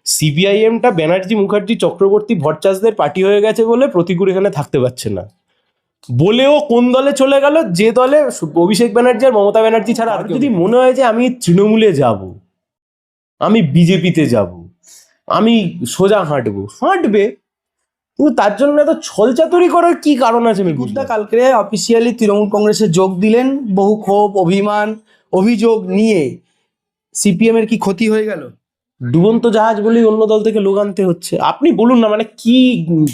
সিপিআইএমটা Banerjee Mukherjee Chakraborty ভট্টাচার্যদের party হয়ে গেছে বলে প্রতিকূল এখানে থাকতে পারছে না, বলেও কোন দলে চলে গেল, যে দলে অভিষেক ব্যানার্জি আর মমতা ব্যানার্জি ছাড়া। আর যদি মনে হয় যে আমি তৃণমূলে যাব, আমি বিজেপিতে যাব, আমি সোজা হাঁটবে, কিন্তু তার জন্য এত ছলচাতুরি করার কি কারণ আছে? আমি বুঝতে কালকে অফিসিয়ালি তৃণমূল কংগ্রেসে যোগ দিলেন, বহু ক্ষোভ অভিমান অভিযোগ নিয়ে। সিপিএম এর কি ক্ষতি হয়ে গেল? ডুবন্ত জাহাজ বলেই অন্য দল থেকে লোক আনতে হচ্ছে। আপনি বলুন না, মানে কি,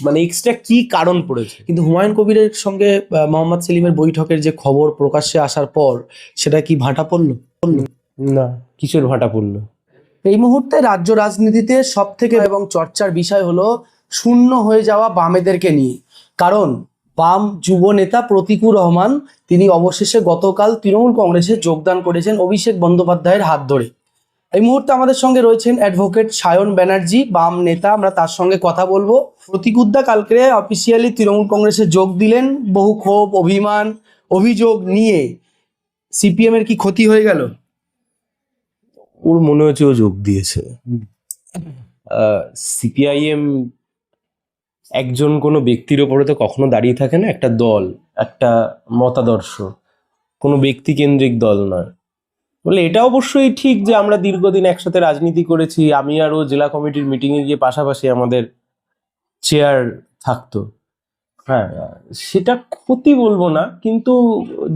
মানে এক্সট্রা কি কারণ পড়েছে? কিন্তু হুমায়ুন কবিরের সঙ্গে মোহাম্মদ সেলিমের বৈঠকের যে খবর প্রকাশ্যে আসার পর সেটা কি ভাটা পড়লো? না, কিসের ভাটা পড়লো? এই মুহূর্তে রাজ্য রাজনীতিতে সব থেকে এবং চর্চার বিষয় হলো শূন্য হয়ে যাওয়া বামেদেরকে নিয়ে। কারণ বাম যুব নেতা প্রতীকুর রহমান তিনি অবশেষে গতকাল তৃণমূল কংগ্রেসে যোগদান করেছেন অভিষেক বন্দ্যোপাধ্যায়ের হাত ধরে। এই মুহূর্তে আমাদের সঙ্গে রয়েছেন অ্যাডভোকেট সায়ন ব্যানার্জি, বাম নেতা। আমরা তার সঙ্গে কথা বলবো। প্রতীকুদ্দা কালকে অফিসিয়ালি তৃণমূল কংগ্রেসে যোগ দিলেন, বহু ক্ষোভ অভিমান অভিযোগ নিয়ে। সিপিএম এর কি ক্ষতি হয়ে গেল? ওর মনে হচ্ছে ও যোগ দিয়েছে। সিপিআইএম একজন কোনো ব্যক্তির ওপরে তো কখনো দাঁড়িয়ে থাকে না, একটা দল, একটা মতাদর্শ, কোনো ব্যক্তি কেন্দ্রিক দল নয়। বলে এটা অবশ্যই ঠিক যে আমরা দীর্ঘদিন একসাথে রাজনীতি করেছি, আমি আর ও জেলা কমিটির মিটিংয়ে গিয়ে পাশাপাশি আমাদের চেয়ার থাকতো। হ্যাঁ, সেটা ক্ষতি বলবো না, কিন্তু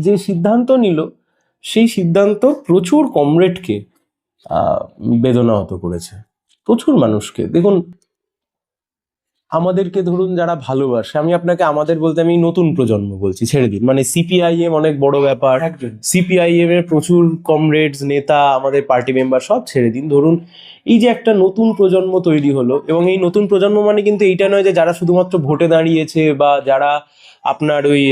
যে সিদ্ধান্ত নিল সেই সিদ্ধান্ত প্রচুর কমরেডকে বেদনাহত করেছে, প্রচুর মানুষকে। দেখুন, আমাদেরকে ধরুন যারা ভালোবাসে, আমি আপনাকে আমাদের বলতে আমি নতুন প্রজন্ম বলছি, ছেড়ে দিন, মানে সিপিআইএম অনেক বড় ব্যাপার, সিপিআইএম এর প্রচুর কমরেডস নেতা, আমাদের পার্টি মেম্বার সব ছেড়ে দিন। ধরুন এই যে একটা নতুন প্রজন্ম তৈরি হলো, এবং এই নতুন প্রজন্ম মানে কিন্তু এইটা নয় যে যারা শুধুমাত্র ভোটে দাঁড়িয়েছে বা যারা আপনার ওই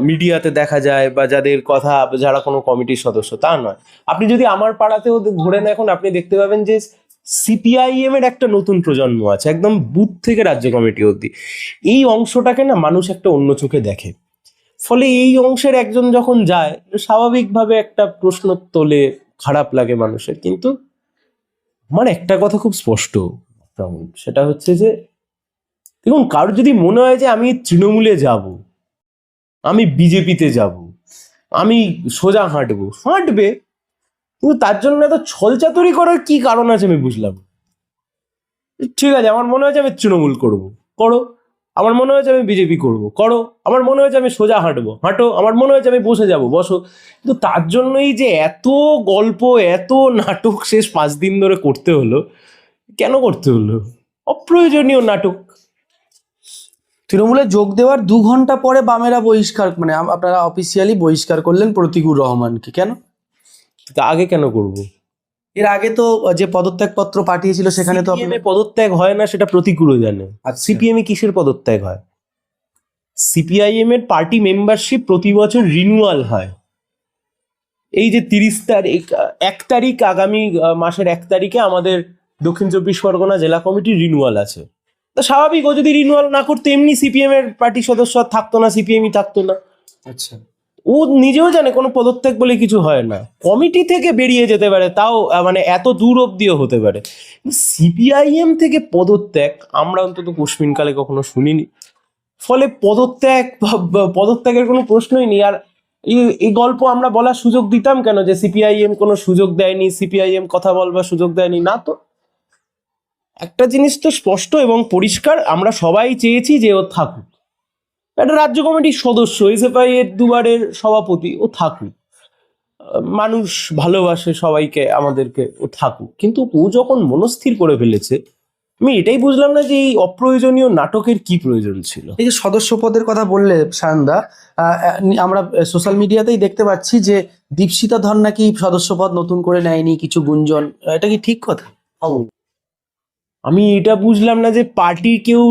মিডিয়াতে দেখা যায় বা যাদের কথা, যারা কোনো কমিটির সদস্য, তা নয়। আপনি যদি আমার পাড়াতেও ঘুরে দেখুন, আপনি দেখতে পাবেন যে সিপিআইএম এর একটা নতুন প্রজন্ম আছে, একদম বুথ থেকে রাজ্য কমিটি অবধি। এই অংশটাকে না মানুষ একটা অন্য চোখে দেখে। ফলে এই অংশের একজন যখন যায়, স্বাভাবিকভাবে একটা প্রশ্ন তোলে, খারাপ লাগে মানুষের। কিন্তু আমার একটা কথা খুব স্পষ্ট, সেটা হচ্ছে যে দেখুন, কারোর যদি মনে হয় যে আমি তৃণমূলে যাব, আমি বিজেপিতে যাব, আমি সোজা হাঁটবে, কিন্তু তার জন্য এত ছলচাতুরি করার কি কারণ আছে? আমি বুঝলাম। ঠিক আছে, আমার মনে হয়েছে আমি তৃণমূল করো, আমার মনে হয়েছে আমি বিজেপি করো, আমার মনে হয়েছে আমি সোজা হাঁটো, আমার মনে হয়েছে আমি বসে যাব, বসো। কিন্তু তার জন্যই যে এত গল্প, এত নাটক শেষ 5 দিন ধরে করতে হলো, কেন করতে হলো? অপ্রয়োজনীয় নাটক। তৃণমূলে যোগ দেওয়ার 2 ঘন্টা পরে বামেরা বহিষ্কার, মানে আপনারা অফিসিয়ালি বহিষ্কার করলেন প্রতীকুর রহমানকে। কেন? আগে কেন করবো? এর আগে তো যে পদত্যাগপত্র পাঠিয়েছিল সেখানে তো পদত্যাগ হয় না, সেটা প্রতীকুরও জানে। সিপিএম এ কিসের পদত্যাগ হয়? সিপিআইএম এর পার্টি মেম্বারশিপ প্রতি বছর রিনিউয়াল হয়। এই যে 30 তারিখ, 1 তারিখ, আগামী মাসের 1 তারিখে আমাদের দক্ষিণ 24 পরগনা জেলা কমিটির রিনিউয়াল আছে। তো স্বাভাবিক, ও যদি রিনিউয়াল না করতো এমনি সিপিএম এর পার্টি সদস্য থাকতো না, সিপিএমই থাকতো না। আচ্ছা, ও নিজেও জানে কোনো পদত্যাগ বলে কিছু হয় না, কমিটি থেকে বেরিয়ে যেতে পারে, তাও মানে এত দূর অব্দিও হতে পারে। সিপিআইএম থেকে পদত্যাগ আমরা অন্তত কোশ্মিনকালে কখনো শুনিনি। ফলে পদত্যাগের কোনো প্রশ্নই নেই। আর এই গল্প আমরা বলার সুযোগ দিতাম কেন যে সিপিআইএম কোনো সুযোগ দেয়নি, সিপিআইএম কথা বলবার সুযোগ দেয়নি? না তো, একটা জিনিস তো স্পষ্ট এবং পরিষ্কার, আমরা সবাই চেয়েছি যে ও থাকুক, একটা রাজ্য কমিটির সদস্য, এসএফআই এর দুবারের সভাপতি, ও থাকুক, মানুষ ভালোবাসে সবাইকে, আমাদেরকে, ও থাকুক। কিন্তু ও যখন মনস্থির করে ফেলেছে, আমি এটাই বুঝলাম না যে এই অপ্রয়োজনীয় নাটকের কি প্রয়োজন ছিল। এই যে সদস্য পদের কথা বললে সায়নদা, আমরা সোশ্যাল মিডিয়াতেই দেখতে পাচ্ছি যে দীপশিতা ধর নাকি সদস্য পদ নতুন করে নেয়নি, কিছু গুঞ্জন, এটা কি ঠিক কথা? আমি এটা বুঝলাম না যে পার্টি কেউ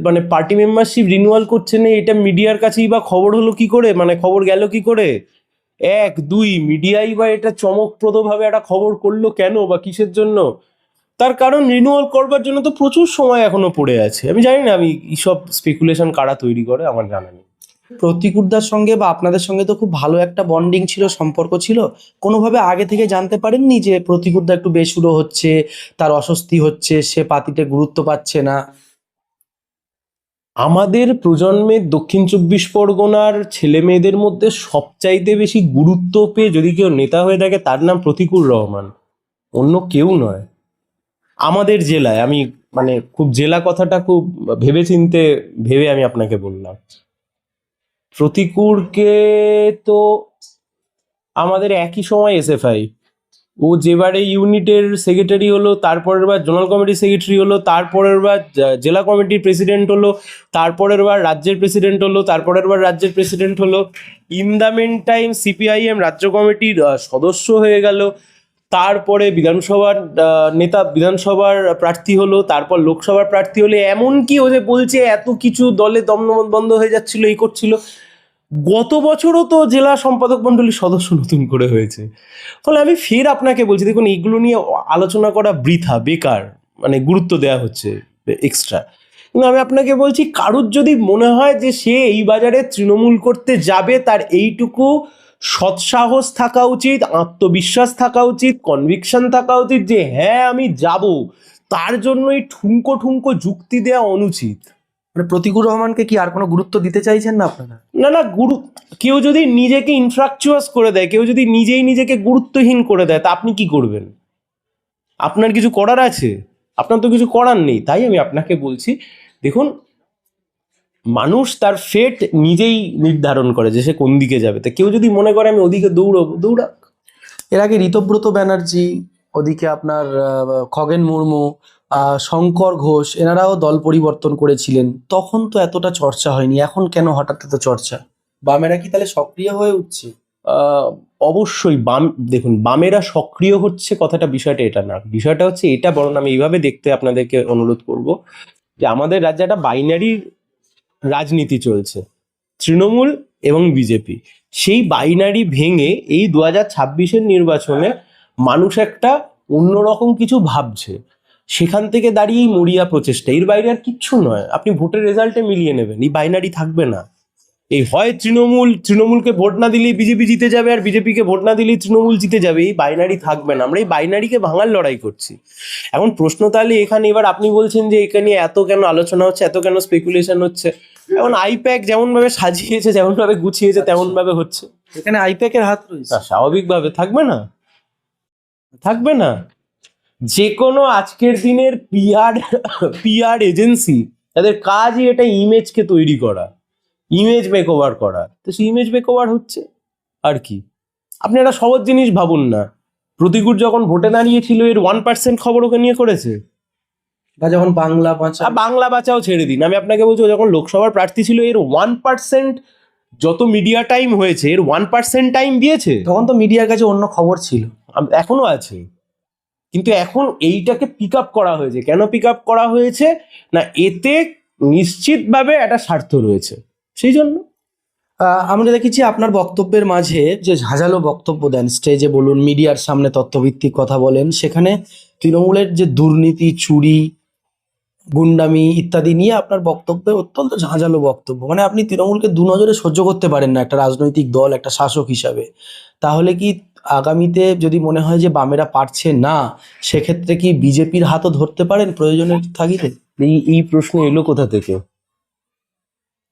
মানে পার্টি মেম্বারশিপ রিনিউয়াল করছে না, এটা মিডিয়ার কাছেই বা খবর হলো কি করে, মানে খবর গেল কি করে? 1, 2 মিডিয়াই বা এটা চমকপ্রদভাবে একটা খবর করলো কেন বা কিসের জন্য? তার কারণ রিনিউয়াল করবার জন্য তো প্রচুর সময় এখনো পড়ে আছে। আমি জানি না, আমি এইসব স্পেকুলেশন কারা তৈরি করে আমার জানা নেই। প্রতিকুরদার সঙ্গে বা আপনাদের সঙ্গে তো খুব ভালো একটা বন্ডিং ছিল, সম্পর্ক ছিল। কোনোভাবে আগে থেকে জানতে পারেননি যে প্রতিকুরদা একটু বেসুরো হচ্ছে, তার অস্বস্তি হচ্ছে, সে পার্টিতে গুরুত্ব পাচ্ছে না? আমাদের প্রজন্মের দক্ষিণ চব্বিশ পরগনার ছেলে মেয়েদের মধ্যে সবচাইতে বেশি গুরুত্ব পেয়ে যদি কেউ নেতা হয়ে থাকে তার নাম প্রতিকুর রহমান, অন্য কেউ নয়। আমাদের জেলায় আমি মানে খুব জেলা কথাটা খুব ভেবেচিন্তে ভেবে আমি আপনাকে বললাম। প্রতিকুরকে তো আমাদের একই সময় এসএফআই, ও যেবারে ইউনিটের সেক্রেটারি হলো, তারপরের বার জোনাল কমিটির সেক্রেটারি হলো, তারপরের বার জেলা কমিটির প্রেসিডেন্ট হলো, তারপরের বার রাজ্যের প্রেসিডেন্ট হলো, তারপরের বার রাজ্যের প্রেসিডেন্ট হলো, in the mean time CPIM রাজ্য কমিটির সদস্য হয়ে গেল, তারপরে বিধানসভার নেতা, বিধানসভার প্রার্থী হলো, তারপর লোকসভার প্রার্থী হলো, এমনকি ও যে বলছে এত কিছু দলে দমদম বন্ধ হয়ে যাচ্ছিল, এই করছিল, গত বছরও তো জেলা সম্পাদক মণ্ডলীর সদস্য নতুন করে হয়েছে। ফলে আমি ফের আপনাকে বলছি, দেখুন এইগুলো নিয়ে আলোচনা করা বৃথা, বেকার, মানে গুরুত্ব দেওয়া হচ্ছে এক্সট্রা। কিন্তু আমি আপনাকে বলছি, কারুর যদি মনে হয় যে সে এই বাজারে তৃণমূল করতে যাবে, তার এইটুকু সৎসাহস থাকা উচিত, আত্মবিশ্বাস থাকা উচিত, কনভিকশন থাকা উচিত যে হ্যাঁ আমি যাব, তার জন্যই ঠুনকো ঠুনকো যুক্তি দেওয়া অনুচিত। মানে প্রতিকুর রহমানকে কি আর কোনো গুরুত্ব দিতে চাইছেন না আপনারা? না না, কেউ যদি নিজেকে ইনফ্রাকচুয়াস করে দেয়, কেউ যদি নিজেই নিজেকে গুরুত্বহীন করে দেয়, তা আপনি কি করবেন? আপনার কিছু করার আছে? আপনার তো কিছু করার নেই। তাই আমি আপনাকে বলছি, দেখুন, মানুষ তার ফেট নিজেই নির্ধারণ করে যে সে কোন দিকে যাবে। তা কেউ যদি মনে করে আমি ওদিকে দৌড়বো, দৌড়াক। এর আগে ঋতব্রত ব্যানার্জি, ওদিকে আপনার খগেন মুর্মু, শঙ্কর ঘোষ, এনারাও দল পরিবর্তন করেছিলেন, তখন তো এতটা চর্চা হয়নি। এখন কেন হঠাৎ এত চর্চা? বামেরা কি তাহলে সক্রিয় হয়ে উঠছে? অবশ্যই দেখুন, বামেরা সক্রিয় হচ্ছে কথাটা, বিষয়টা এটা না। বিষয়টা হচ্ছে এটা, বরং আমি এইভাবে দেখতে আপনাদেরকে অনুরোধ করব যে আমাদের রাজ্যে একটা বাইনারি রাজনীতি চলছে, তৃণমূল এবং বিজেপি। সেই বাইনারি ভেঙে এই 2026-এর নির্বাচনে মানুষ একটা অন্যরকম কিছু ভাবছে। সেখান থেকে দাঁড়িয়েই মরিয়া প্রচেষ্টা, এর বাইরে আর কিচ্ছু নয়। আপনি ভোটের রেজাল্টে মিলিয়ে নেবেন, এই বাইনারি থাকবে না। এই হয় তৃণমূলকে ভোট না দিলেই বিজেপি জিতে যাবে, আর বিজেপিকে ভোট না দিলেই তৃণমূল জিতে যাবে, এই বাইনারি থাকবে না। আমরা এই বাইনারিকে ভাঙার লড়াই করছি। এখন প্রশ্ন তাহলে এখানে, এবার আপনি বলছেন যে এখানে এত কেন আলোচনা হচ্ছে, এত কেন স্পেকুলেশন হচ্ছে? এখন আইপ্যাক যেমন ভাবে সাজিয়েছে, যেমন ভাবে গুছিয়েছে, তেমন ভাবে হচ্ছে। এখানে আইপ্যাকের হাত রয়েছে। স্বাভাবিকভাবে থাকবে না, থাকবে না। যে কোনো আজকের দিনের পিআর এজেন্সি, তাদের কাজই এটা ইমেজকে তৈরি করা, ইমেজ মেকওভার করা। তো সেই ইমেজ মেকওভার হচ্ছে আর কি। আপনি একটা সহজ জিনিস ভাবুন না, প্রতিকুর যখন ভোটে দাঁড়িয়েছিল, এর 1% খবর ওকে নিয়ে করেছে? বা যখন বাংলা বাঁচা, বাংলা বাঁচাও ছেড়ে দিন, আমি আপনাকে বলছি, ও যখন লোকসভার প্রার্থী ছিল, এর 1% যত মিডিয়া টাইম হয়েছে, এর 1% টাইম দিয়েছে? তখন তো মিডিয়ার কাছে অন্য খবর ছিল। এখনো আছে, কিন্তু এখন এইটাকে পিক আপ করা হয়েছে। কেন পিক আপ করা হয়েছে? না, এতে নিশ্চিতভাবে একটা স্বার্থ রয়েছে, সেই জন্য। আমরা দেখেছি আপনার বক্তব্যের মাঝে যে ঝাঁঝালো বক্তব্য দেন, স্টেজে বলুন, মিডিয়ার সামনে তথ্যভিত্তিক কথা বলেন, সেখানে তৃণমূলের যে দুর্নীতি, চুরি, গুন্ডামি ইত্যাদি নিয়ে আপনার বক্তব্যে অত্যন্ত ঝাঁঝালো বক্তব্য। মানে আপনি তৃণমূলকে দু নজরে সহ্য করতে পারেন না একটা রাজনৈতিক দল, একটা শাসক হিসাবে। তাহলে কি আগামীতে যদি মনে হয় যে বামেরা পারছে না, সেক্ষেত্রে কি বিজেপির হাতও ধরতে পারেন প্রয়োজনের তাগিদে? এই প্রশ্ন এলো কোথা থেকে?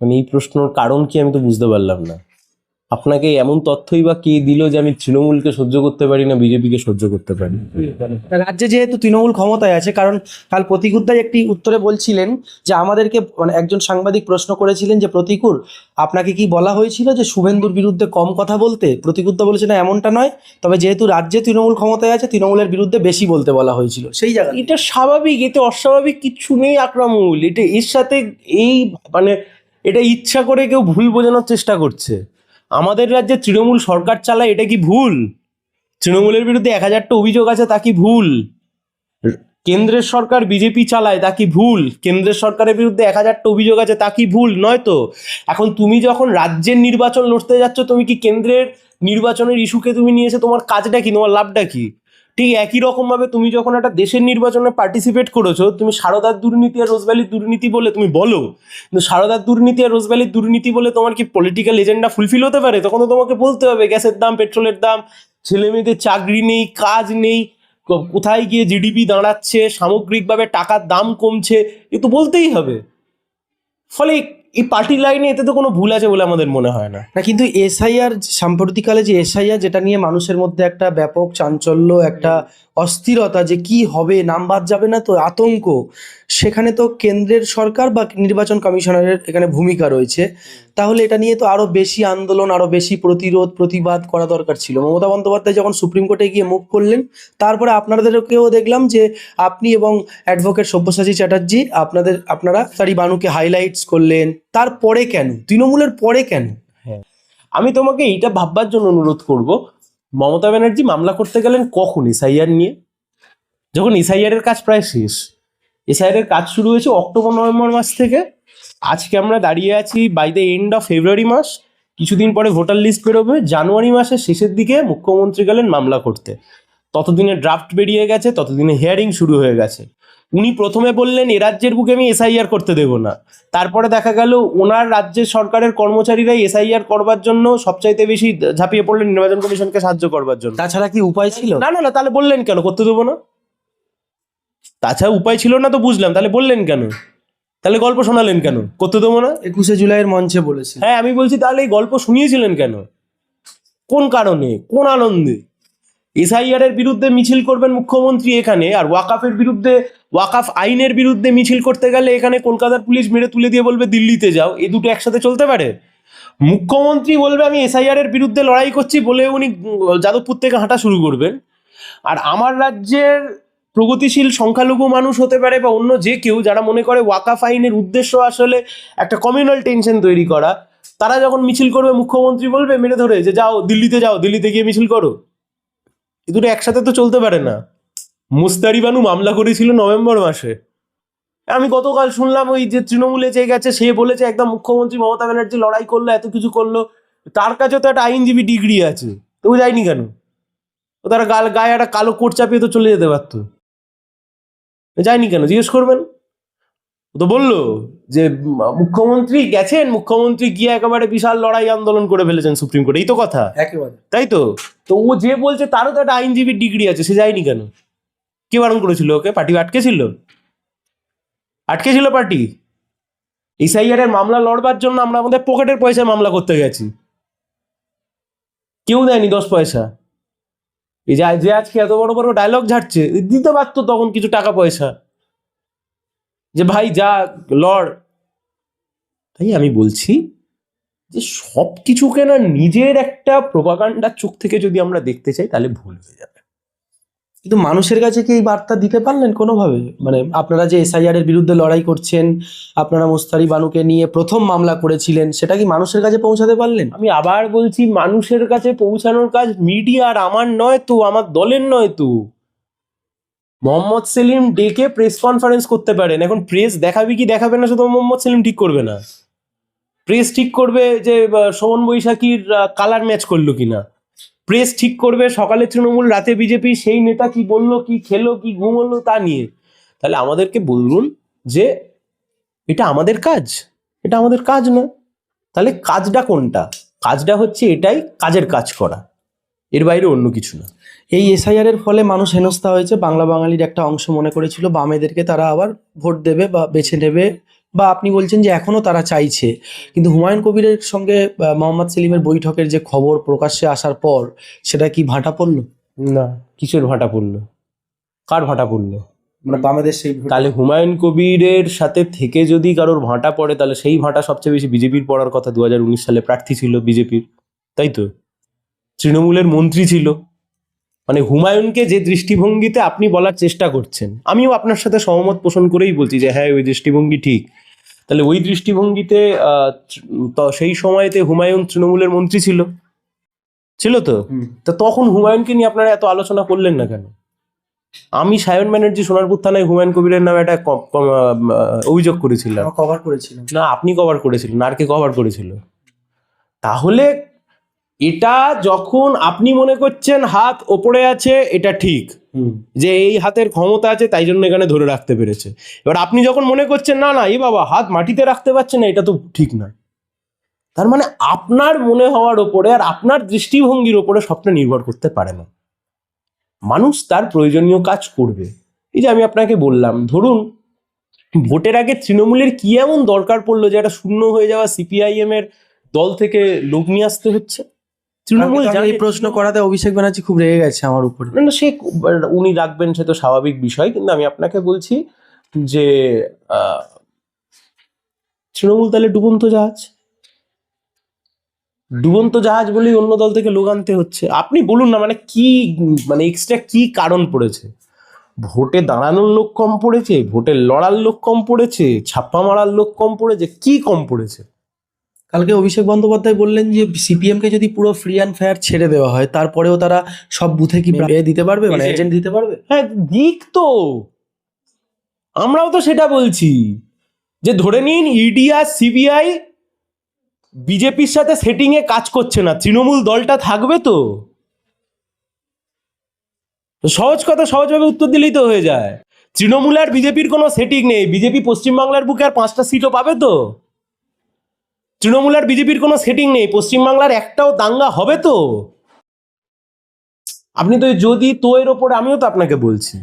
মানে এই প্রশ্নের কারণ কি আমি তো বুঝতে পারলাম না। আপনাকে এমন তথ্যই বা কে দিল যে আমি তৃণমূলকে সহ্য করতে পারি না, বিজেপিকে সহ্য করতে পারি? রাজ্যে যেহেতু তৃণমূল ক্ষমতায় আছে, কারণ কাল প্রতিকুরদাই একটি উত্তরে বলছিলেন যে আমাদেরকে, মানে একজন সাংবাদিক প্রশ্ন করেছিলেন যে প্রতিকুর, আপনাকে কি বলা হয়েছিল যে শুভেন্দুর বিরুদ্ধে কম কথা বলতে? প্রতিকুরদা বলেছে না, এমনটা নয়, তবে যেহেতু রাজ্যে তৃণমূল ক্ষমতায় আছে, তৃণমূলের বিরুদ্ধে বেশি বলতে বলা হয়েছিল। সেই জায়গা এটা স্বাভাবিক, এতে অস্বাভাবিক কিচ্ছু নেই আকরামুল। এটা এর সাথে এই মানে এটা ইচ্ছা করে কেউ ভুল বোঝানোর চেষ্টা করছে। আমাদের রাজ্যে তৃণমূল সরকার চালায়, এটা কি ভুল? তৃণমূলের বিরুদ্ধে 1000টা অভিযোগ আছে, তা কি ভুল? কেন্দ্রের সরকার বিজেপি চালায়, তা কি ভুল? কেন্দ্রের সরকারের বিরুদ্ধে 1000টা অভিযোগ আছে, তা কি ভুল? নয় তো। এখন তুমি যখন রাজ্যের নির্বাচন লড়তে যাচ্ছ, তুমি কি কেন্দ্রের নির্বাচনের ইস্যুকে তুমি নিয়ে এসে তোমার কাজটা কি, তোমার লাভটা কি? ঠিক একই রকম ভাবে তুমি যখন একটা দেশের নির্বাচনে পার্টিসিপেট করেছো, তুমি সারদার দুর্নীতি আর রোজভ্যালির দুর্নীতি বলে তুমি বলো, কিন্তু সারদার দুর্নীতি আর রোজভ্যালির দুর্নীতি বলে তোমার কি পলিটিক্যাল এজেন্ডা ফুলফিল হতে পারে? তখন তো তোমাকে বলতে হবে গ্যাসের দাম, পেট্রোলের দাম, ছেলে মেয়েদের চাকরি নেই, কাজ নেই, কোথায় গিয়ে জিডিপি দাঁড়াচ্ছে, সামগ্রিকভাবে টাকার দাম কমছে, এ তো বলতেই হবে। ফলে এই পার্টি লাইনে এতে তো কোনো ভুল আছে বলে আমাদের মনে হয় না। না, কিন্তু এসআইআর সাম্প্রতিককালে যে এসআইআর, যেটা নিয়ে মানুষের মধ্যে একটা ব্যাপক চাঞ্চল্য, একটা অস্থিরতা যে কি হবে, নাম বাদ যাবে না তো আতঙ্ক, সেখানে তো কেন্দ্রের সরকার বা নির্বাচন কমিশনারের এখানে ভূমিকা রয়েছে। তাহলে এটা নিয়ে তো আরো বেশি আন্দোলন, আরো বেশি প্রতিরোধ প্রতিবাদ করা দরকার ছিল। মমতা বন্দ্যোপাধ্যায় যখন সুপ্রিম কোর্টে গিয়ে মুখ করলেন, তারপরে আপনাদেরকেও দেখলাম যে আপনি এবং অ্যাডভোকেট সব্যসাচী চ্যাটার্জি আপনারা তারি বানুকে হাইলাইটস করলেন। তারপরে কেন, তৃণমূলের পরে কেন? হ্যাঁ, আমি তোমাকে এইটা ভাববার জন্য অনুরোধ করব, মমতা ব্যানার্জি মামলা করতে গেলেন কখন এসআইআর নিয়ে? যখন এসআইআর এর কাজ প্রায় শেষ। এসআইআর এর কাজ শুরু হয়েছে অক্টোবর নভেম্বর মাস থেকে। আজকে আমরা দাঁড়িয়ে আছি by the end of February মাস। কিছুদিন পরে ভোটার লিস্ট বেরোবে। জানুয়ারি মাসের শেষের দিকে মুখ্যমন্ত্রী গেলেন মামলা করতে। ততদিনে ড্রাফট বেরিয়ে গেছে, ততদিনে হিয়ারিং শুরু হয়ে গেছে। উনি প্রথমে বললেন এ রাজ্যের বুকে আমি এসআইআর করতে দেব না। তারপরে দেখা গেল ওনার রাজ্যের সরকারের কর্মচারীরাই এসআইআর করবার জন্য সবচাইতে বেশি ঝাঁপিয়ে পড়লেন নির্বাচন কমিশনকে সাহায্য করবার জন্য। তাছাড়া কি উপায় ছিল? না না না, তাহলে বললেন কেন করতে দেবো না? তাছাড়া উপায় ছিল না তো বুঝলাম, তাহলে বললেন কেন? তাহলে গল্প শোনালেন কেন করতে দেবো না? 21শে জুলাইয়ের মঞ্চে বলেছে। হ্যাঁ, আমি বলছি তাহলে এই গল্প শুনিয়েছিলেন কেন? কোন কারণে, কোন আনন্দে? এসআইআর এর বিরুদ্ধে মিছিল করবেন মুখ্যমন্ত্রী এখানে, আর ওয়াকাফের বিরুদ্ধে, ওয়াকাফ আইনের বিরুদ্ধে মিছিল করতে গেলে এখানে কলকাতার পুলিশ মেরে তুলে দিয়ে বলবে দিল্লিতে যাও। এই দুটো একসাথে চলতে পারে? মুখ্যমন্ত্রী বলবে আমি এসআইআর এর বিরুদ্ধে লড়াই করছি বলে উনি যাদবপুর থেকে হাঁটা শুরু করবেন, আর আমার রাজ্যের প্রগতিশীল সংখ্যালঘু মানুষ হতে পারে বা অন্য যে কেউ যারা মনে করে ওয়াকাফ আইনের উদ্দেশ্য আসলে একটা কমিউনাল টেনশন তৈরি করা, তারা যখন মিছিল করবে মুখ্যমন্ত্রী বলবে মেরে ধরে যে যাও দিল্লিতে, যাও দিল্লিতে গিয়ে মিছিল করো। এ দুটো একসাথে তো চলতে পারে না। মুস্তারি বানু মামলা করেছিল নভেম্বর মাসে। আমি গতকাল শুনলাম ওই যে তৃণমূলে যে গেছে সে বলেছে একদম মুখ্যমন্ত্রী মমতা ব্যানার্জি লড়াই করলো, এত কিছু করলো, তার কাছে তো একটা আইনজীবী ডিগ্রি আছে, তো ও যায়নি কেন? ও তারা গায়ে একটা কালো কোট চাপিয়ে তো চলে যেতে পারতো, যায়নি কেন জিজ্ঞেস করবেন? ও তো বললো যে মুখ্যমন্ত্রী গেছেন, মুখ্যমন্ত্রী গিয়ে একেবারে বিশাল লড়াই আন্দোলন করে ফেলেছেন সুপ্রিম কোর্টে, এই তো কথা। একেবারে তাই তো। তো ও যে বলছে তারও তো একটা আইনজীবীর ডিগ্রি আছে, সে যায়নি কেন? কে বারণ করেছিল ওকে? পার্টি আটকে ছিল পার্টি। এসআইআর এর মামলা লড়বার জন্য আমরা আমাদের পকেটের পয়সায় মামলা করতে গেছি, কেউ দেয়নি 10 পয়সা। এই যে আজকে এত বড় বড় ডায়লগ ঝাড়ছে, দিতে পারতো তখন কিছু টাকা পয়সা, যে ভাই যা লড়। তাই আমি বলছি যে সব কিছুকে না নিজের একটা প্রোপাগান্ডার চোখ থেকে যদি আমরা দেখতে চাই তাহলে ভুল হয়ে যাবে। কিন্তু মানুষের কাছে কি এই বার্তা দিতে পারলেন কোনোভাবে? মানে আপনারা যে এসআইআর এর বিরুদ্ধে লড়াই করছেন, আপনারা মুস্তারি বানুকে নিয়ে প্রথম মামলা করেছিলেন, সেটা কি মানুষের কাছে পৌঁছাতে পারলেন? আমি আবার বলছি, মানুষের কাছে পৌঁছানোর কাজ মিডিয়ার, আমার নয় তো, আমার দলের নয় তো। মোহাম্মদ সেলিম ডেকে প্রেস কনফারেন্স করতে পারেন, এখন প্রেস দেখাবে কি দেখাবে না শুধু মোহাম্মদ সেলিম ঠিক করবে না, প্রেস ঠিক করবে যে শোভন বৈশাখীর কালার ম্যাচ করলো কিনা, প্রেস ঠিক করবে সকালে তৃণমূল রাতে বিজেপি, সেই নেতা কি বললো, কি খেলো, কি ঘুমোলো তা নিয়ে। তাহলে আমাদেরকে বলুন যে এটা আমাদের কাজ? এটা আমাদের কাজ না। তাহলে কাজটা কোনটা? কাজটা হচ্ছে এটাই, কাজের কাজ করা, এর বাইরে অন্য কিছু না। এই এসআইআর এর ফলে মানুষ হেনস্থা হয়েছে। বাংলা বাঙালির একটা অংশ মনে করেছিল বামেদেরকে তারা আবার ভোট দেবে বা বেছে নেবে, বা আপনি বলছেন যে এখনো তারা চাইছে। কিন্তু হুমায়ুন কবিরের সঙ্গে মোহাম্মদ সেলিমের বৈঠকের যে খবর প্রকাশ্যে আসার পর, সেটা কি ভাটা পড়লো? না, কিসের ভাটা পড়লো? কার ভাটা পড়লো? মানে বামেদের সেই তাহলে হুমায়ুন কবিরের সাথে থেকে যদি কারোর ভাঁটা পড়ে, তাহলে সেই ভাঁটা সবচেয়ে বেশি বিজেপির পড়ার কথা। 2019 সালে প্রার্থী ছিল বিজেপির, তাই তো, তৃণমূলের মন্ত্রী ছিল। মানে হুমায়ুনকে যে দৃষ্টিভঙ্গিতে আপনি বলার চেষ্টা করছেন, আমিও আপনার সাথে সহমত পোষণ করেই বলছি যে হ্যাঁ ওই দৃষ্টিভঙ্গি ঠিক। তাহলে ওই দৃষ্টিভঙ্গিতে সেই সময়তে হুমায়ুন তৃণমূলের মন্ত্রী ছিল তো। তা তখন হুমায়ুনকে নিয়ে আপনারা এত আলোচনা করলেন না কেন? আমি সায়ন ব্যানার্জি সোনারপুর থানায় হুমায়ুন কবিরের নামে একটা অভিযোগ করেছিলাম। কভার করেছিলাম না, আপনি কভার করেছিলেন, আর কে কভার করেছিল? তাহলে এটা যখন আপনি মনে করছেন হাত ওপরে আছে, এটা ঠিক, যে এই হাতের ক্ষমতা আছে তাই জন্য এখানে ধরে রাখতে পেরেছে। এবার আপনি যখন মনে করছেন না না এই বাবা হাত মাটিতে রাখতে পারছে না, এটা তো ঠিক না, তার মানে আপনার মনে হওয়ার ওপরে আর আপনার দৃষ্টিভঙ্গির ওপরে সবটা নির্ভর করতে পারে না। মানুষ তার প্রয়োজনীয় কাজ করবে। এই যে আমি আপনাকে বললাম, ধরুন ভোটের আগে তৃণমূলের কি এমন দরকার পড়লো যে একটা শূন্য হয়ে যাওয়া সিপিআইএম এর দল থেকে লোক নিয়ে আসতে হচ্ছে? তৃণমূল কালকে তো আমি এই প্রশ্ন করাতে অভিষেক ব্যানার্জি খুব রেগে গেছে আমার উপরে। না না, সে উনি রাখবেন, সে তো স্বাভাবিক বিষয়, কিন্তু আমি আপনাকে বলছি যে তৃণমূল তাহলে ডুবন্ত জাহাজ বলেই অন্য দল থেকে লোক আনতে হচ্ছে। আপনি বলুন না, মানে কি, মানে এক্সট্রা কি কারণ পড়েছে? ভোটে দাঁড়ানোর লোক কম পড়েছে, ভোটে লড়ার লোক কম পড়েছে, ছাপ্পা মারার লোক কম পড়েছে, কি কম পড়েছে? কালকে অভিষেক বন্দ্যোপাধ্যায় বললেন যে সিপিএম কে যদি পুরো ফ্রি অ্যান্ড ফেয়ার ছেড়ে দেওয়া হয় তারপরেও তারা সব বুথে কি দিতে পারবে, মানে এজেন্ট দিতে পারবে। হ্যাঁ দিক তো, আমরাও তো সেটা বলছি, যে ধরে নিন ইডি আর সিবিআই বিজেপির সাথে সেটিং এ কাজ করছে না, তৃণমূল দলটা থাকবে তো? সহজ কথা, সহজভাবে উত্তর দিলেই তো হয়ে যায়। তৃণমূল আর বিজেপির কোনো সেটিং নেই, বিজেপি পশ্চিমবাংলার বুকে আর 5টা সিটও পাবে তো? তৃণমূল আর বিজেপির কোনো সেটিং নেই, পশ্চিমবাংলার একটাও দাঙ্গা হবে তো? আপনি তো যদি তো এর ওপরে, আমিও তো আপনাকে বলছি,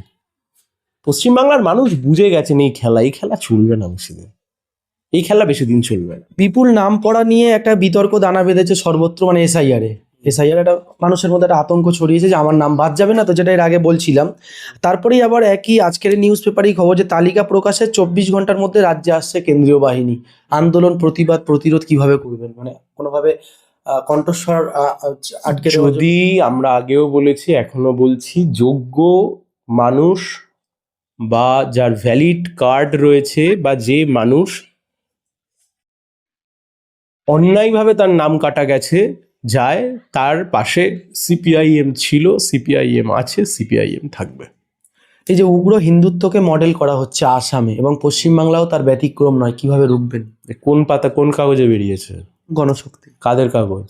পশ্চিমবাংলার মানুষ বুঝে গেছেন এই খেলা চলবে না বেশি দিন, এই খেলা বেশি দিন চলবে না। বিপুল নাম পড়া নিয়ে একটা বিতর্ক দানা বেঁধেছে সর্বত্র, মানে এসআইআর একটা মানুষের মধ্যে একটা আতঙ্ক ছড়িয়েছে যে আমার নাম বাদ যাবে না তো, যেটা এর আগে বলছিলাম। তারপরেই আবার একই আজকের নিউজ পেপারেই খবর যে তালিকা প্রকাশের 24 ঘন্টার মধ্যে রাজ্যে আসছে কেন্দ্রীয় বাহিনী। আন্দোলন, প্রতিবাদ, প্রতিরোধ কিভাবে করবেন, মানে কোনোভাবে কণ্ঠস্বর আটকে দেওয়ার জন্য? যদি আমরা আগেও বলেছি, এখনো বলছি, যোগ্য মানুষ বা যার ভ্যালিড কার্ড রয়েছে বা যে মানুষ অন্যায়ভাবে তার নাম কাটা গেছে যায়, তার পাশে সিপিআইএম ছিল, সিপিআইএম আছে, সিপিআইএম থাকবে। এই যে উগ্র হিন্দুত্বকে মডেল করা হচ্ছে আসামে এবং পশ্চিমবাংলাও তার ব্যতিক্রম নয়, কিভাবে রুখবেন? কোন পাতা কোন কাগজে বেরিয়েছে? গণশক্তি। কাদের কাগজ?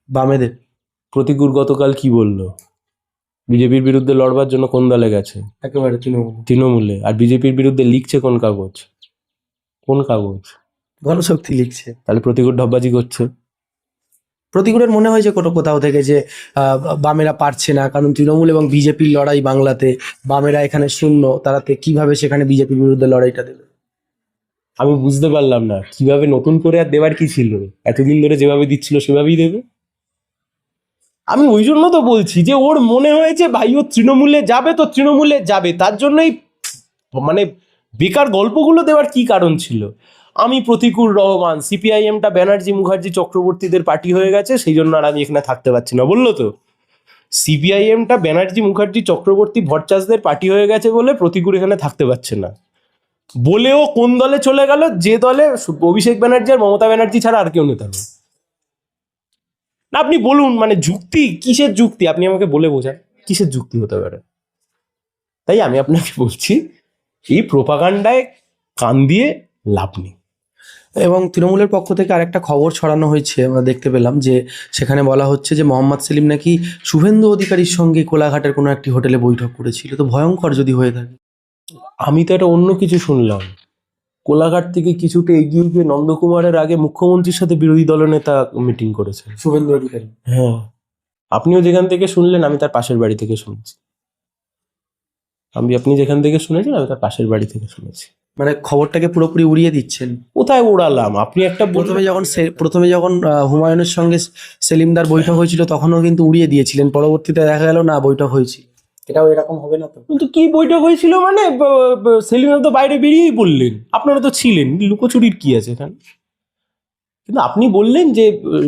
বামেদের। প্রতিকূল গতকাল কি বললো? বিজেপির বিরুদ্ধে লড়বার জন্য কোন দলে গেছে? একেবারে তৃণমূল। তৃণমূলে। আর বিজেপির বিরুদ্ধে লিখছে কোন কাগজ? কোন কাগজ? গণশক্তি লিখছে। তাহলে প্রতিকূল ঢপবাজি করছে। প্রতিকূলের মনে হয় যে কোথাও থেকে যে বামেরা পারছে না, কারণ তৃণমূল এবং বিজেপির লড়াই বাংলাতে, বামেরা এখানে শূন্য, তারাতে কিভাবে সেখানে বিজেপির বিরুদ্ধে লড়াইটা দেবে? আমি বুঝতে পারলাম না, কিভাবে, নতুন করে আর দেবার কি ছিল? এতদিন ধরে যেভাবে দিচ্ছিল সেভাবেই দেবে। আমি ওই জন্য তো বলছি যে ওর মনে হয়েছে ভাই ও তৃণমূলে যাবে তো তৃণমূলে যাবে, তার জন্যই মানে বেকার গল্পগুলো দেওয়ার কি কারণ ছিল? আমি প্রতিকূল রহমান, সিপিআইএমটা ব্যানার্জি মুখার্জি চক্রবর্তীদের পার্টি হয়ে গেছে, সেই জন্য আর আমি এখানে থাকতে পারছি না বললো তো। সিপিআইএমটা ব্যানার্জি মুখার্জি চক্রবর্তী ভট্টাচার্যদের পার্টি হয়ে গেছে বলে প্রতিকূল এখানে থাকতে পারছে না বলেও কোন দলে চলে গেল? যে দলে অভিষেক ব্যানার্জি আর মমতা ব্যানার্জি ছাড়া আর কেউ নেতা নেই। না আপনি বলুন, মানে যুক্তি কিসের যুক্তি? আপনি আমাকে বলে বোঝান কিসের যুক্তি হতে পারে। তাই আমি আপনাকে বলছি, এই প্রোপাগান্ডায় কান দিয়ে লাভ নেই। এবং তৃণমূলের পক্ষ থেকে আরেকটা খবর ছড়ানো হয়েছে, আমরা দেখতে পেলাম যে সেখানে বলা হচ্ছে যে মোহাম্মদ সেলিম নাকি শুভেন্দু অধিকারীর সঙ্গে কোলাঘাটের কোনো একটি হোটেলে বৈঠক করেছিল। তো ভয়ঙ্কর যদি হয়ে থাকে। আমি তো একটা অন্য কিছু শুনলাম, কোলাঘাট থেকে কিছুটা এগিয়ে গিয়ে নন্দকুমারের আগে মুখ্যমন্ত্রীর সাথে বিরোধী দলনেতা মিটিং করেছে শুভেন্দু অধিকারী। হ্যাঁ, আপনিও যেখান থেকে শুনলেন আমি তার পাশের বাড়ি থেকে শুনেছি। আপনি যেখান থেকে শুনেছেন আমি তার পাশের বাড়ি থেকে শুনেছি। মানে খবরটাকে পুরোপুরি উড়িয়ে দিচ্ছেন। কোথায় ওড়ালাম? আপনি একটা প্রথমে যখন হুমায়ুনের সঙ্গে সেলিমদার বৈঠক হয়েছিল তখনও কিন্তু উড়িয়ে দিয়েছিলেন, পরবর্তীতে দেখা গেল না বৈঠক হয়েছিল। এটাও এরকম হবে না তো? কিন্তু কি বৈঠক হয়েছিল মানে সেলিম তো বাইরে বেরিয়েই বললেন, আপনারা তো ছিলেন, লুকোচুরির কি আছে এখানে? কিন্তু আপনি বললেন যে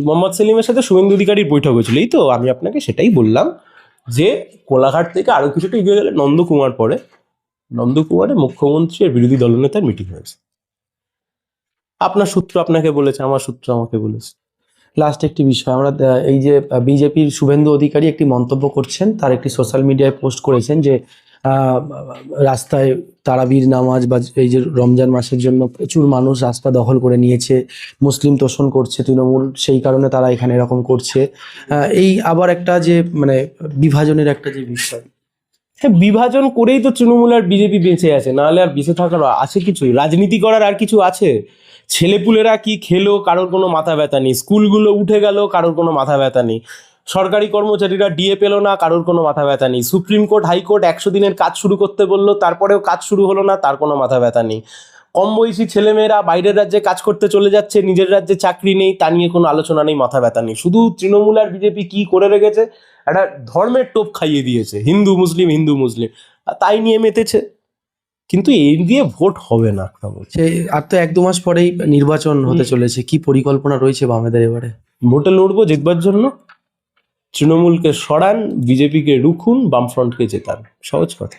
মোহাম্মদ সেলিমের সাথে শুভেন্দু অধিকারীর বৈঠক হয়েছিল, এই তো আমি আপনাকে সেটাই বললাম যে কোলাঘাট থেকে আরো কিছুটা এগিয়ে গেলে নন্দকুমারে মুখ্যমন্ত্রী আর বিরোধী দলনেতার মিটিং হয়েছে। আপনার সূত্র আপনাকে বলেছে, আমার সূত্র আমাকে বলেছে। লাস্ট একটি বিষয় আমরা এই যে বিজেপির শুভেন্দু অধিকারী একটি মন্তব্য করছেন, তার একটি সোশ্যাল মিডিয়ায় পোস্ট করেছেন যে রাস্তায় তারাবির নামাজ বা এই যে রমজান মাসের জন্য প্রচুর মানুষ রাস্তা দখল করে নিয়েছে, মুসলিম তোষণ করছে তৃণমূল, সেই কারণে তারা এখানে এরকম করছে। এই আবার একটা যে মানে বিভাজনের একটা যে বিষয়, হ্যাঁ, বিভাজন করেই তো তৃণমূল আর বিজেপি বেঁচে আছে, নাহলে আর বেঁচে থাকার আছে কিছু? রাজনীতি করার আর কিছু আছে? ছেলেপুলেরা কি খেলো, কারোর কোনো মাথা ব্যথা নেই। স্কুলগুলো উঠে গেল, কারোর কোনো মাথা ব্যথা নেই। সরকারি কর্মচারীরা ডিএ পেলো না, কারোর কোনো মাথা ব্যথা নেই। সুপ্রিম কোর্ট হাইকোর্ট 100 দিনের কাজ শুরু করতে বললো, তারপরেও কাজ শুরু হলো না, তার কোনো মাথা ব্যথা নেই। কম বয়সী ছেলেমেয়েরা বাইরের রাজ্যে কাজ করতে চলে যাচ্ছে, নিজের রাজ্যে চাকরি নেই, তা নিয়ে কোনো আলোচনা নেই, মাথা ব্যথা নেই। শুধু তৃণমূল আর বিজেপি কি করে রেখেছে, একটা ধর্মের টোপ খাইয়ে দিয়েছে, হিন্দু মুসলিম হিন্দু মুসলিম, আর তাই নিয়ে মেতেছে। কিন্তু এই দিয়ে ভোট হবে না একটা বলছে। সে আর তো 1-2 মাস পরেই নির্বাচন হতে চলেছে, কি পরিকল্পনা রয়েছে বামেদের এবারে? ভোটে লড়বো জিতবার জন্য, তৃণমূলকে সরান, বিজেপিকে রুখুন, বামফ্রন্টকে জেতান, সহজ কথা।